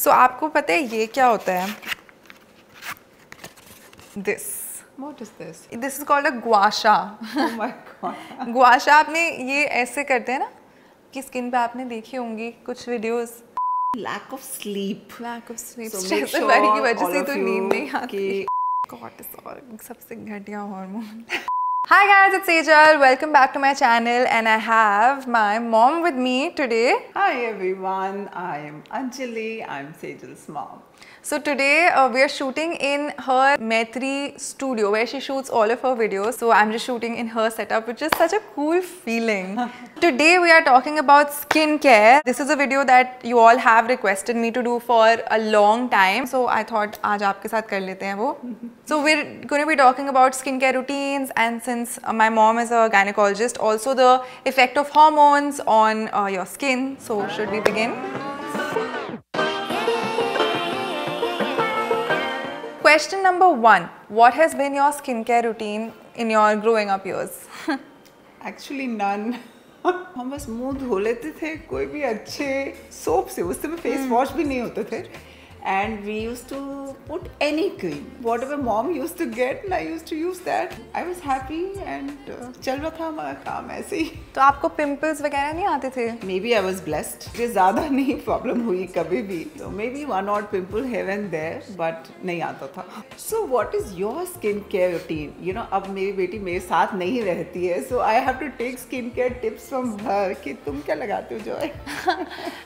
So आपको पता है ये क्या होता है? This. What is this? This is called a gua sha. Oh my god. Gua sha आपने ये ऐसे करते हैं ना कि स्किन पे आपने देखी होंगी कुछ videos. Lack of sleep. Lack of sleep. So Stress make sure वाली की वजह all से of तो you नींद नहीं आती. कि Cortisol सबसे घटिया hormone. Hi guys, it's Sejal. Welcome back to my channel, and I have my mom with me today. Hi everyone, I am Anjali. I'm Sejal's mom. So today we are shooting in her Maitri studio where she shoots all of her videos. So I'm just shooting in her setup, which is such a cool feeling. Today we are talking about skincare. This is a video that you all have requested me to do for a long time. So I thought आज आपके साथ कर लेते हैं वो. So we're going to be talking about skincare routines, and since my mom is a gynecologist, also the effect of hormones on your skin. So should we begin? Question number 1. What has been your skincare routine in your growing up years? Actually none. हम बस मुंह धो लेते थे कोई भी अच्छे soap से. उस समय फेस वॉश भी नहीं होते थे. And we used to put any cream. Whatever mom used to get, and I used to use that. I was happy and चल रहा था हमारा काम ऐसे ही. तो आपको पिंपल्स वगैरह नहीं आते थे? Maybe I was blessed. मुझे ज़्यादा नहीं प्रॉब्लम हुई कभी भी. So maybe one odd pimple here and there, but नहीं आता था. So what is your skincare routine? You know, अब मेरी बेटी मेरे साथ नहीं रहती है, so I have to take skincare tips from her. कि तुम क्या लगाते हो Joy?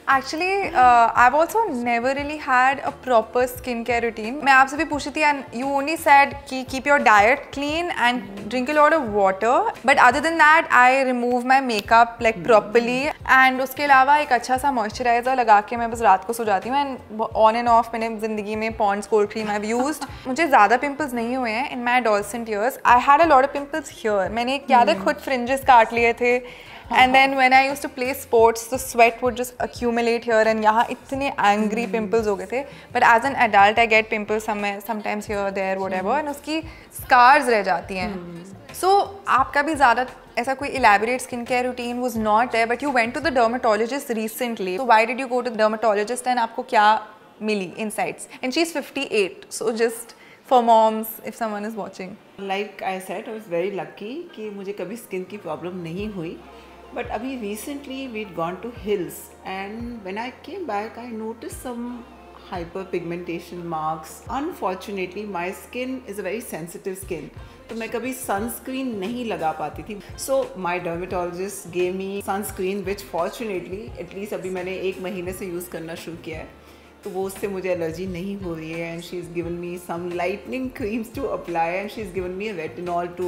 Actually, I've also never really had a proper skincare routine. मैं आपसे भी पूछी थी, and you only said कि keep your diet clean and drink a lot of water. But other than that, I remove my makeup like properly. And उसके अलावा एक अच्छा सा moisturizer लगा के मैं बस रात को सो जाती हूँ. And on and off मैंने ज़िंदगी में Pond's cold cream I've used. मुझे ज़्यादा pimples नहीं हुए हैं in my adolescent years. I had a lot of pimples here. मैंने याद है खुद fringes काट लिए थे. And then when I used to play sports, the sweat would just accumulate here, and यहाँ इतने angry pimples हो गए थे. But as an adult, I get pimples sometimes here, there, whatever, and उसकी scars रह जाती हैं. So आपका भी ज़्यादा ऐसा कोई elaborate skincare routine was not there, but you went to the dermatologist recently. So why did you go to the dermatologist, and आपको क्या मिली insights? And she's 58, so just for moms, if someone is watching. Like I said, I was very lucky कि मुझे कभी skin की problem नहीं हुई. But abhi recently we'd gone to hills, and when I came back I noticed some hyperpigmentation marks. Unfortunately my skin is a very sensitive skin, तो मैं कभी sunscreen नहीं लगा पाती थी. So my dermatologist gave me sunscreen, which fortunately at least अभी मैंने 1 महीने से यूज़ करना शुरू किया है, तो वो उससे मुझे एलर्जी नहीं हो रही है. And she is given me some lightening creams to apply, and she is given me retinol to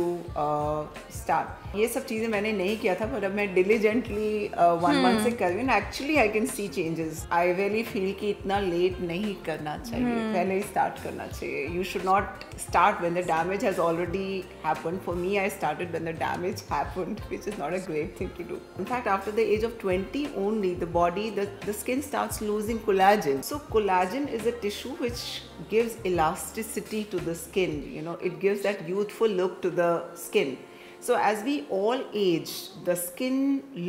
start. ये सब चीज़ें मैंने नहीं किया था, पर अब मैं डिलीजेंटली 1 मंथ से कर रही हूँ. Actually I can see changes. I really feel कि इतना लेट नहीं करना चाहिए, पहले ही स्टार्ट करना चाहिए. You should not start when the damage has already happened. For me I started when the damage happened, which is not a great thing to do. In fact, after the age of 20 only, the skin starts losing collagen. So collagen is a tissue which gives elasticity to the skin. You know, it gives that youthful look to the skin. So as we all age, the skin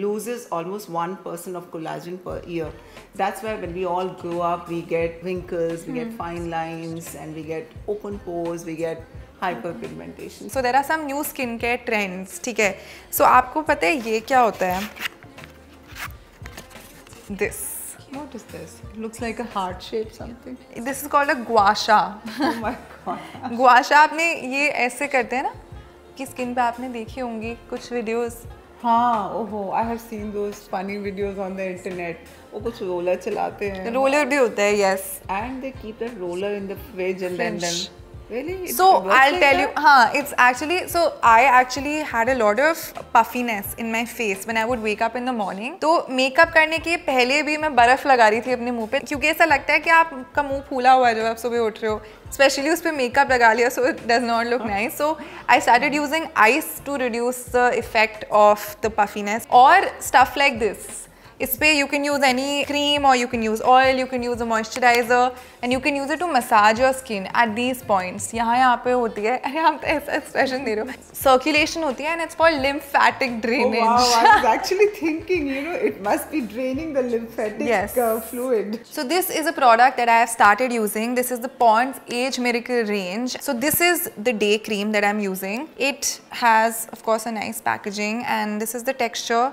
loses almost 1% of collagen per year. That's why when we all grow up, we get wrinkles, we get fine lines, and we get open pores, we get hyperpigmentation. So there are some new skincare trends. ठीक है. So आपको पता है ये क्या होता है? This. What is this? It looks like a heart shape something. This is called a gua sha. Oh my god. Gua sha आपने ये ऐसे करते हैं ना कि स्किन पे आपने देखी होंगी कुछ वीडियोस. हाँ, ओहो, I have seen those funny videos on the internet. वो कुछ रोलर चलाते हैं. रोलर भी होता है, yes. And they keep that roller in the fridge and then really. So I'll tell you, it's actually, so I actually had a lot of puffiness in my face when I would wake up in the morning. तो makeup करने के पहले भी मैं बर्फ लगा रही थी अपने मुंह पे, क्योंकि ऐसा लगता है कि आपका मुंह फूला हुआ है जब आप सुबह उठ रहे हो. Especially उस पे मेकअप लगा लिया, so it does not look nice. So I started using ice to reduce the effect of the puffiness, or stuff like this. इस पे you can use any cream or you can use oil, you can use a moisturizer and you can use it to massage your skin at these points. यहाँ पे होती है, अरे आप तो ऐसा expression दे रहे हो, circulation होती है and it's for lymphatic drainage. Oh wow, I was actually thinking, you know, it must be draining the lymphatic fluid. So this is a product that I have started using. This is the Pond's Age Miracle range. So this is the day cream that I'm using. It has, of course, a nice packaging and this is the texture.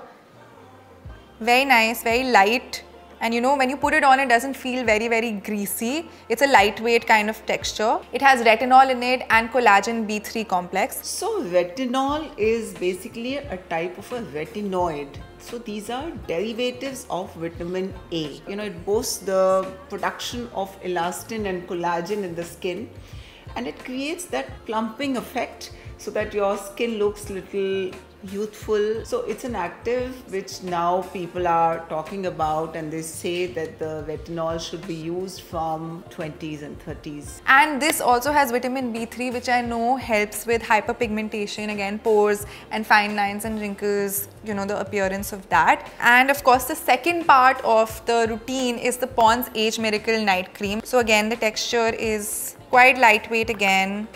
Very nice, very light, and you know when you put it on, it doesn't feel very greasy. It's a lightweight kind of texture. It has retinol in it and collagen B3 complex. So retinol is basically a type of a retinoid. So these are derivatives of vitamin A. You know, it boosts the production of elastin and collagen in the skin, and it creates that plumping effect so that your skin looks little youthful. So it's an active which now people are talking about, and they say that the retinol should be used from 20s and 30s. And this also has vitamin B3, which I know helps with hyperpigmentation, again pores and fine lines and wrinkles, you know, the appearance of that. And of course the second part of the routine is the Pond's Age Miracle Night Cream. So again the texture is quite lightweight again,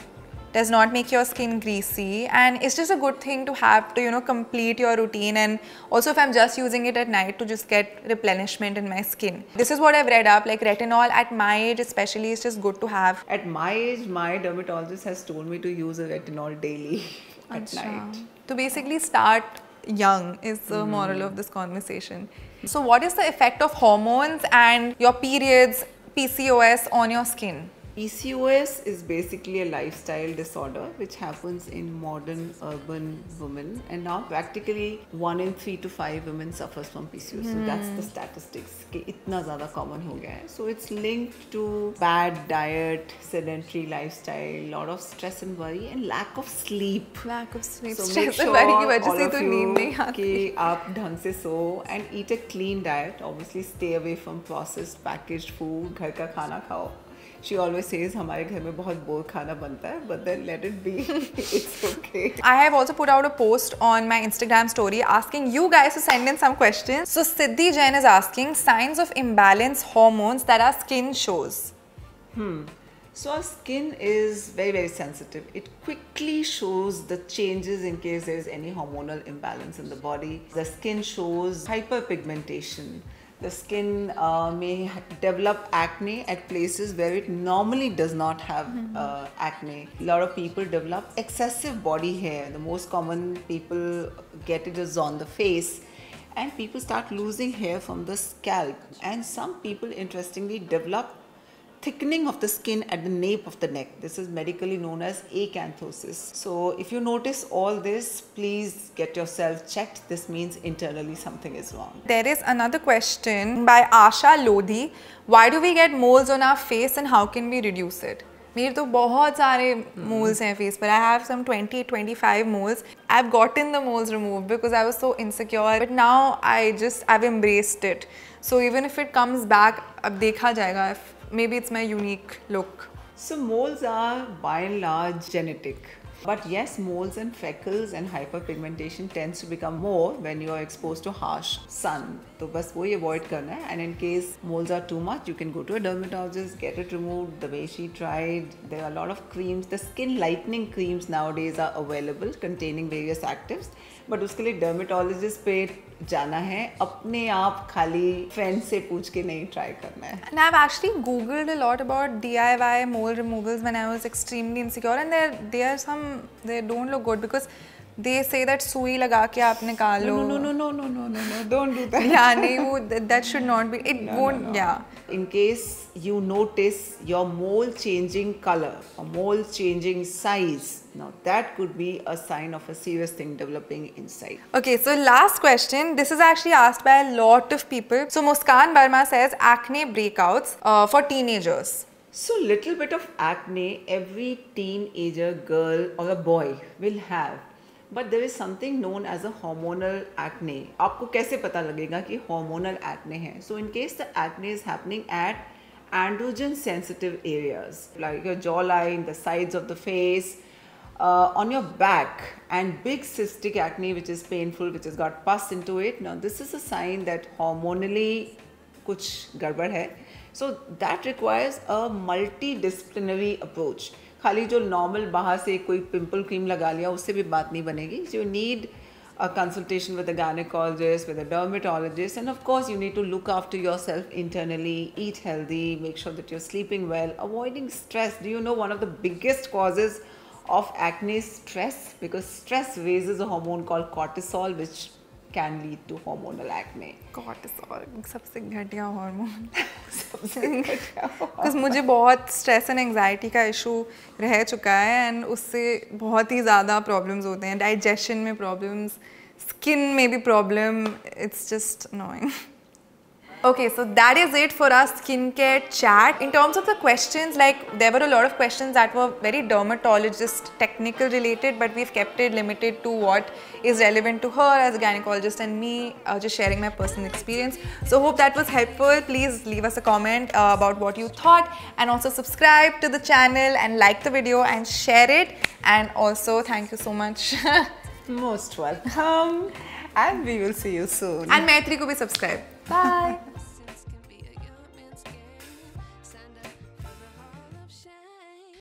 does not make your skin greasy, and it's just a good thing to have to, you know, complete your routine, and also if I'm just using it at night to just get replenishment in my skin. This is what I've read up, like retinol at my age especially is just good to have. At my age, my dermatologist has told me to use a retinol daily at night. To basically start young is the moral of this conversation. So what is the effect of hormones and your periods, PCOS on your skin? PCOS is basically a lifestyle disorder which happens in modern urban women, and now practically 1 in 3 to 5 women suffers from PCOS. So that's the statistics कि इतना ज़्यादा common हो गया है. So it's linked to bad diet, sedentary lifestyle, lot of stress and worry, and lack of sleep. Lack of sleep. So stress make sure and worry की वजह all से of तो नींद नहीं you आती. कि आप ढंग से सो and eat a clean diet. Obviously stay away from processed packaged food. घर का खाना खाओ. She always says हमारे घर में बहुत बोर खाना बनता है, but then let it be. It's okay. I have also put out a post on my Instagram story asking you guys to send in some questions. So Siddhi Jain is asking signs of imbalance hormones that our skin shows. So our skin is very sensitive. It quickly shows the changes in case there is any hormonal imbalance in the body. The skin shows hyperpigmentation. The skin may develop acne at places where it normally does not have acne. A lot of people develop excessive body hair. The most common people get it is on the face, and people start losing hair from the scalp. And some people interestingly develop thickening of the skin at the nape of the neck. This is medically known as acanthosis. So if you notice all this, please get yourself checked. This means internally something is wrong. There is another question by Asha Lodhi. Why do we get moles on our face and how can we reduce it? मेरे तो बहुत सारे moles हैं face पर. I have some 20-25 moles. I've gotten the moles removed because I was so insecure. But now I've embraced it. So even if it comes back, अब देखा जाएगा. Maybe it's my unique look. So moles are by and large genetic. But yes, moles and freckles and hyperpigmentation tends to become more when you are exposed to harsh sun. तो बस वही avoid करना है. And in case moles are too much, you can go to a dermatologist, get it removed the way she tried. There are a lot of creams. The skin lightening creams nowadays are available containing various actives. But उसके लिए dermatologist पे जाना है, अपने आप खाली friend से पूछ के नहीं try करना है. And I've actually googled a lot about DIY mole removals when I was extremely insecure, and they don't look good because they say that सुई लगा के आप निकाल लो. No, don't do that. Yeah, नहीं वो that should not be. It won't. No. Yeah. In case you notice your mole changing color or mole changing size, now that could be a sign of a serious thing developing inside. Okay, so last question. This is actually asked by a lot of people. So Muskan Barma says acne breakouts for teenagers. So little bit of acne every teenager girl or a boy will have. But there is something known as a hormonal acne. आपको कैसे पता लगेगा कि hormonal acne है? So in case the acne is happening at androgen sensitive areas like your jawline, the sides of the face, on your back and big cystic acne which is painful, which has got pus into it, now this is a sign that hormonally kuch gadbad hai. So that requires a multidisciplinary approach. खाली जो normal बाहर से कोई pimple cream लगा लिया उससे भी बात नहीं बनेगी. You need a consultation with a gynecologist, with a dermatologist, and of course you need to look after yourself internally, eat healthy, make sure that you're sleeping well, avoiding stress. Do you know one of the biggest causes of acne is stress? Because stress raises a hormone called cortisol, which can lead to hormonal acne. Cortisol, सबसे घटिया hormone. Because मुझे बहुत stress and anxiety का issue रह चुका है and उससे बहुत ही ज़्यादा problems होते हैं. Digestion में problems, skin में भी problem. It's just annoying. Okay, so that is it for our skincare chat. In terms of the questions, like there were a lot of questions that were very dermatologist technical related, but we've kept it limited to what is relevant to her as a gynecologist and me, just sharing my personal experience. So hope that was helpful. Please leave us a comment about what you thought, and also subscribe to the channel and like the video and share it. And also thank you so much. Most welcome, and we will see you soon. And Maitri ko bhi subscribe. Bye.